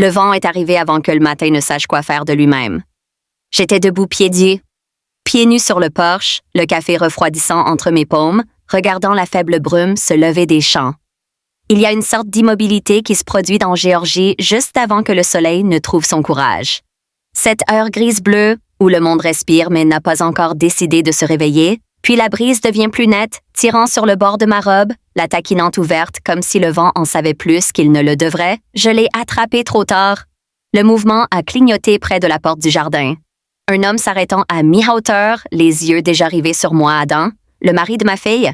Le vent est arrivé avant que le matin ne sache quoi faire de lui-même. J'étais debout pieds nus sur le porche, le café refroidissant entre mes paumes, regardant la faible brume se lever des champs. Il y a une sorte d'immobilité qui se produit dans Géorgie juste avant que le soleil ne trouve son courage. Cette heure grise-bleue, où le monde respire mais n'a pas encore décidé de se réveiller, puis la brise devient plus nette, tirant sur le bord de ma robe, la taquinant ouverte comme si le vent en savait plus qu'il ne le devrait, je l'ai attrapé trop tard. Le mouvement a clignoté près de la porte du jardin. Un homme s'arrêtant à mi-hauteur, les yeux déjà rivés sur moi, Adam, le mari de ma fille.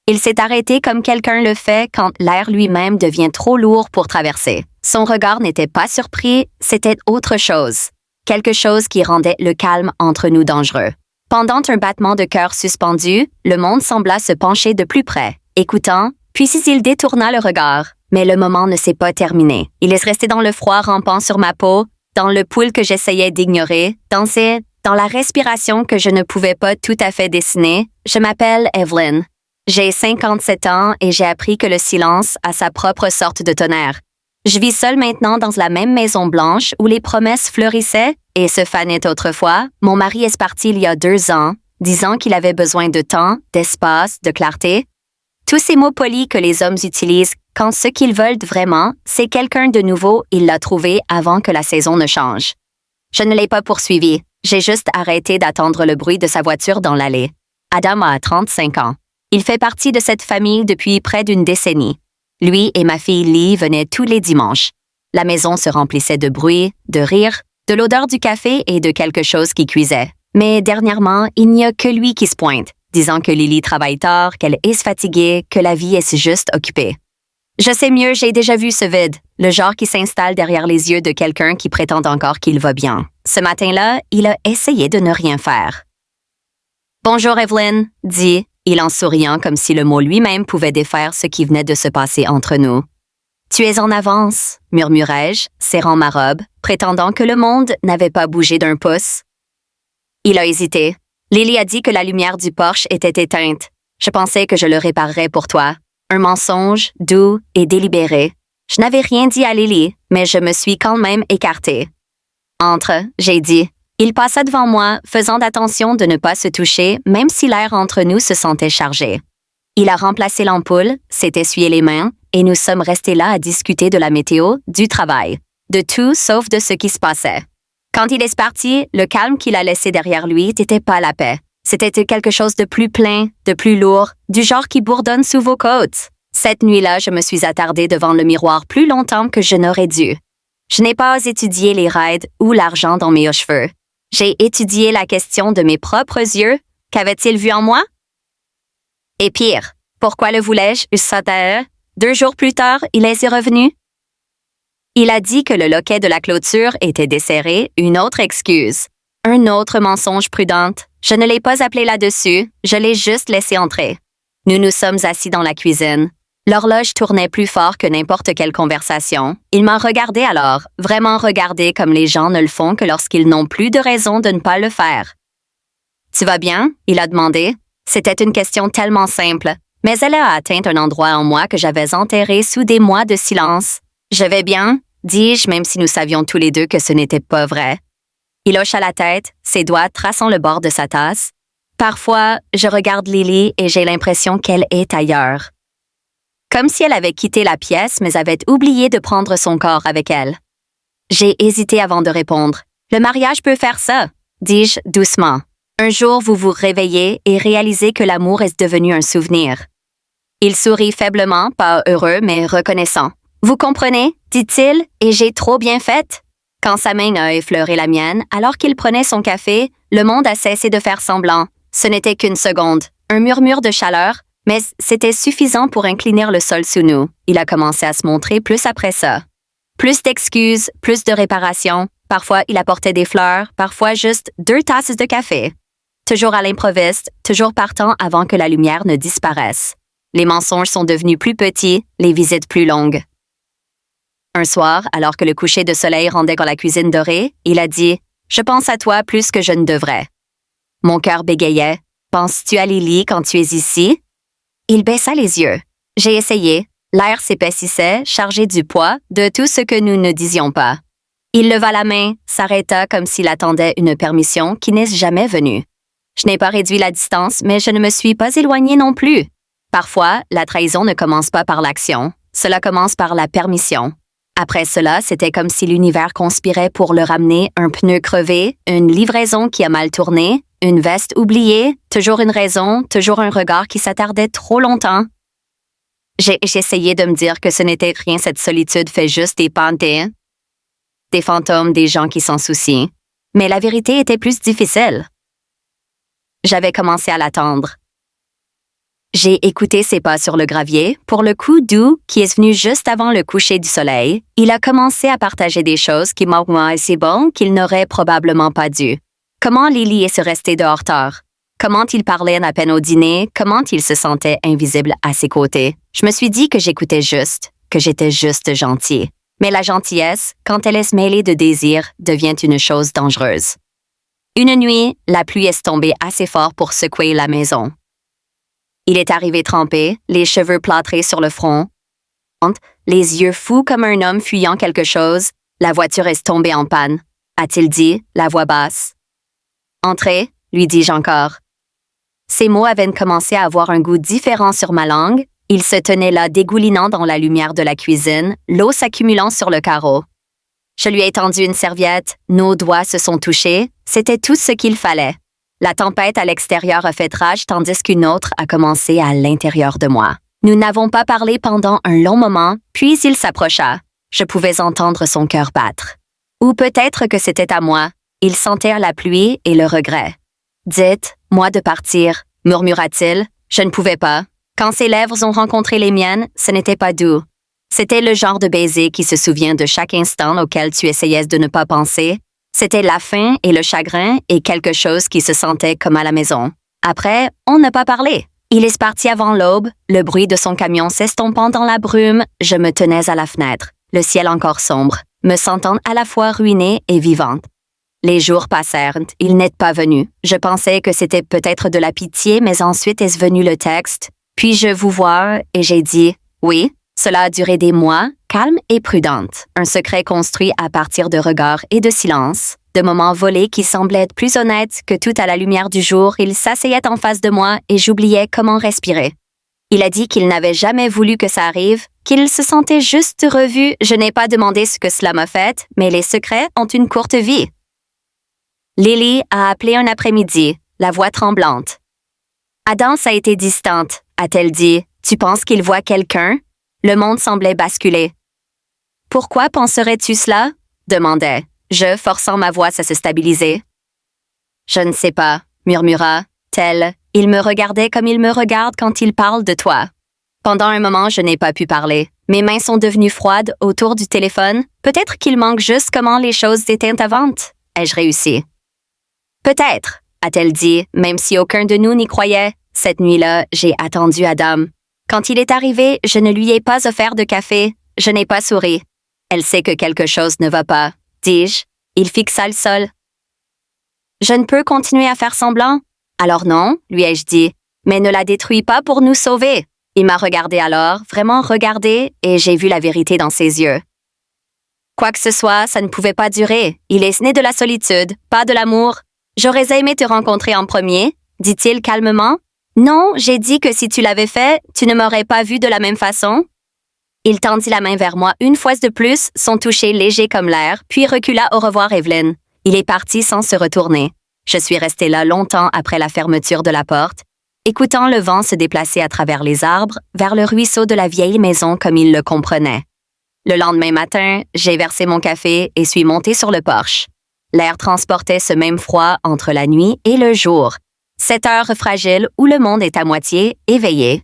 Il s'est arrêté comme quelqu'un le fait quand l'air lui-même devient trop lourd pour traverser. Son regard n'était pas surpris, c'était autre chose. Quelque chose qui rendait le calme entre nous dangereux. Pendant un battement de cœur suspendu, le monde sembla se pencher de plus près, écoutant, puis il détourna le regard. Mais le moment ne s'est pas terminé. Il est resté dans le froid rampant sur ma peau, dans le pouls que j'essayais d'ignorer, dans la respiration que je ne pouvais pas tout à fait dessiner. Je m'appelle Evelyn. J'ai 57 ans et j'ai appris que le silence a sa propre sorte de tonnerre. Je vis seule maintenant dans la même maison blanche où les promesses fleurissaient et se fanaient autrefois. Mon mari est parti il y a 2 ans, disant qu'il avait besoin de temps, d'espace, de clarté. Tous ces mots polis que les hommes utilisent quand ce qu'ils veulent vraiment, c'est quelqu'un de nouveau, il l'a trouvé avant que la saison ne change. Je ne l'ai pas poursuivi. J'ai juste arrêté d'attendre le bruit de sa voiture dans l'allée. Adam a 35 ans. Il fait partie de cette famille depuis près d'une décennie. Lui et ma fille Lee venaient tous les dimanches. La maison se remplissait de bruit, de rire, de l'odeur du café et de quelque chose qui cuisait. Mais dernièrement, il n'y a que lui qui se pointe, disant que Lily travaille tard, qu'elle est fatiguée, que la vie est si juste occupée. Je sais mieux, j'ai déjà vu ce vide, le genre qui s'installe derrière les yeux de quelqu'un qui prétend encore qu'il va bien. Ce matin-là, il a essayé de ne rien faire. « Bonjour Evelyn », dit-il en souriant comme si le mot lui-même pouvait défaire ce qui venait de se passer entre nous. « Tu es en avance », murmurai-je, serrant ma robe, prétendant que le monde n'avait pas bougé d'un pouce. Il a hésité. Lily a dit que la lumière du porche était éteinte. Je pensais que je le réparerais pour toi. Un mensonge, doux et délibéré. Je n'avais rien dit à Lily, mais je me suis quand même écartée. « Entre », j'ai dit. Il passa devant moi, faisant attention de ne pas se toucher, même si l'air entre nous se sentait chargé. Il a remplacé l'ampoule, s'est essuyé les mains, et nous sommes restés là à discuter de la météo, du travail, de tout sauf de ce qui se passait. Quand il est parti, le calme qu'il a laissé derrière lui n'était pas la paix. C'était quelque chose de plus plein, de plus lourd, du genre qui bourdonne sous vos côtes. Cette nuit-là, je me suis attardée devant le miroir plus longtemps que je n'aurais dû. Je n'ai pas étudié les raides ou l'argent dans mes cheveux. J'ai étudié la question de mes propres yeux. Qu'avait-il vu en moi? Et pire, pourquoi le voulais-je? 2 jours plus tard, il est y revenu. Il a dit que le loquet de la clôture était desserré, une autre excuse. Un autre mensonge prudent. Je ne l'ai pas appelé là-dessus, je l'ai juste laissé entrer. Nous nous sommes assis dans la cuisine. L'horloge tournait plus fort que n'importe quelle conversation. Il m'a regardé alors, vraiment regardé comme les gens ne le font que lorsqu'ils n'ont plus de raison de ne pas le faire. « Tu vas bien? » il a demandé. C'était une question tellement simple, mais elle a atteint un endroit en moi que j'avais enterré sous des mois de silence. « Je vais bien », dis-je, même si nous savions tous les deux que ce n'était pas vrai. Il hocha la tête, ses doigts traçant le bord de sa tasse. Parfois, je regarde Lily et j'ai l'impression qu'elle est ailleurs. Comme si elle avait quitté la pièce, mais avait oublié de prendre son corps avec elle. J'ai hésité avant de répondre. « Le mariage peut faire ça », dis-je doucement. Un jour, vous vous réveillez et réalisez que l'amour est devenu un souvenir. Il sourit faiblement, pas heureux, mais reconnaissant. « Vous comprenez ?» dit-il, et j'ai trop bien fait. Quand sa main a effleuré la mienne, alors qu'il prenait son café, le monde a cessé de faire semblant. Ce n'était qu'une seconde. Un murmure de chaleur, mais c'était suffisant pour incliner le sol sous nous. Il a commencé à se montrer plus après ça. Plus d'excuses, plus de réparations. Parfois, il apportait des fleurs, parfois juste 2 tasses de café. Toujours à l'improviste, toujours partant avant que la lumière ne disparaisse. Les mensonges sont devenus plus petits, les visites plus longues. Un soir, alors que le coucher de soleil rendait dans la cuisine dorée, il a dit « Je pense à toi plus que je ne devrais ». Mon cœur bégayait. « Penses-tu à Lily quand tu es ici? » Il baissa les yeux. J'ai essayé. L'air s'épaississait, chargé du poids de tout ce que nous ne disions pas. Il leva la main, s'arrêta comme s'il attendait une permission qui n'est jamais venue. Je n'ai pas réduit la distance, mais je ne me suis pas éloignée non plus. Parfois, la trahison ne commence pas par l'action, cela commence par la permission. Après cela, c'était comme si l'univers conspirait pour le ramener un pneu crevé, une livraison qui a mal tourné, une veste oubliée, toujours une raison, toujours un regard qui s'attardait trop longtemps. J'essayais de me dire que ce n'était rien, cette solitude fait juste des pantins, des fantômes, des gens qui s'en soucient. Mais la vérité était plus difficile. J'avais commencé à l'attendre. J'ai écouté ses pas sur le gravier, pour le coup doux qui est venu juste avant le coucher du soleil. Il a commencé à partager des choses qui m'ont assez bon qu'il n'aurait probablement pas dû. Comment Lily est restée dehors tard? Comment il parlait à peine au dîner? Comment il se sentait invisible à ses côtés? Je me suis dit que j'écoutais juste, que j'étais juste gentil. Mais la gentillesse, quand elle est mêlée de désir, devient une chose dangereuse. Une nuit, la pluie est tombée assez fort pour secouer la maison. Il est arrivé trempé, les cheveux plâtrés sur le front, les yeux fous comme un homme fuyant quelque chose. La voiture est tombée en panne, a-t-il dit, la voix basse. Entrez, lui dis-je encore. Ces mots avaient commencé à avoir un goût différent sur ma langue. Il se tenait là dégoulinant dans la lumière de la cuisine, l'eau s'accumulant sur le carreau. Je lui ai tendu une serviette, nos doigts se sont touchés, c'était tout ce qu'il fallait. La tempête à l'extérieur a fait rage tandis qu'une autre a commencé à l'intérieur de moi. Nous n'avons pas parlé pendant un long moment, puis il s'approcha. Je pouvais entendre son cœur battre. Ou peut-être que c'était à moi. Il sentait la pluie et le regret. « Dites-moi de partir », murmura-t-il. Je ne pouvais pas. Quand ses lèvres ont rencontré les miennes, ce n'était pas doux. C'était le genre de baiser qui se souvient de chaque instant auquel tu essayais de ne pas penser. C'était la faim et le chagrin et quelque chose qui se sentait comme à la maison. Après, on n'a pas parlé. Il est parti avant l'aube, le bruit de son camion s'estompant dans la brume, je me tenais à la fenêtre, le ciel encore sombre, me sentant à la fois ruinée et vivante. Les jours passèrent, il n'est pas venu. Je pensais que c'était peut-être de la pitié, mais ensuite est venu le texte. Puis-je vous voir? Et j'ai dit « Oui ». Cela a duré des mois, calme et prudente. Un secret construit à partir de regards et de silence, de moments volés qui semblaient être plus honnêtes que tout à la lumière du jour. Il s'asseyait en face de moi et j'oubliais comment respirer. Il a dit qu'il n'avait jamais voulu que ça arrive, qu'il se sentait juste revu. Je n'ai pas demandé ce que cela m'a fait, mais les secrets ont une courte vie. Lily a appelé un après-midi, la voix tremblante. Adams a été distante, a-t-elle dit. Tu penses qu'il voit quelqu'un? Le monde semblait basculer. Pourquoi penserais-tu cela? Demandai-je, forçant ma voix à se stabiliser. Je ne sais pas, murmura-t-elle. Il me regardait comme il me regarde quand il parle de toi. Pendant un moment, je n'ai pas pu parler. Mes mains sont devenues froides autour du téléphone. Peut-être qu'il manque juste comment les choses étaient avant. Ai-je réussi? Peut-être, a-t-elle dit, même si aucun de nous n'y croyait. Cette nuit-là, j'ai attendu Adam. Quand il est arrivé, je ne lui ai pas offert de café. Je n'ai pas souri. Elle sait que quelque chose ne va pas, dis-je. Il fixa le sol. Je ne peux continuer à faire semblant. Alors non, lui ai-je dit, mais ne la détruis pas pour nous sauver. Il m'a regardé alors, vraiment regardé, et j'ai vu la vérité dans ses yeux. Quoi que ce soit, ça ne pouvait pas durer. Il est né de la solitude, pas de l'amour. J'aurais aimé te rencontrer en premier, dit-il calmement. Non, j'ai dit que si tu l'avais fait, tu ne m'aurais pas vu de la même façon. Il tendit la main vers moi une fois de plus, son toucher léger comme l'air, puis recula au revoir Evelyn. Il est parti sans se retourner. Je suis restée là longtemps après la fermeture de la porte, écoutant le vent se déplacer à travers les arbres, vers le ruisseau de la vieille maison comme il le comprenait. Le lendemain matin, j'ai versé mon café et suis montée sur le porche. L'air transportait ce même froid entre la nuit et le jour. Cette heure fragile où le monde est à moitié éveillé.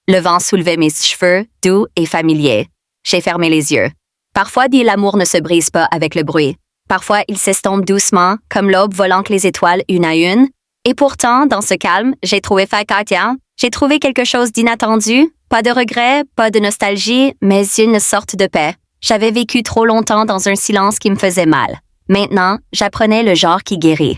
Le vent soulevait mes cheveux, doux et familiers. J'ai fermé les yeux. Parfois, l'amour ne se brise pas avec le bruit. Parfois, il s'estompe doucement, comme l'aube volant les étoiles une à une. Et pourtant, dans ce calme, j'ai trouvé Katia. J'ai trouvé quelque chose d'inattendu. Pas de regret, pas de nostalgie, mais une sorte de paix. J'avais vécu trop longtemps dans un silence qui me faisait mal. Maintenant, j'apprenais le genre qui guérit.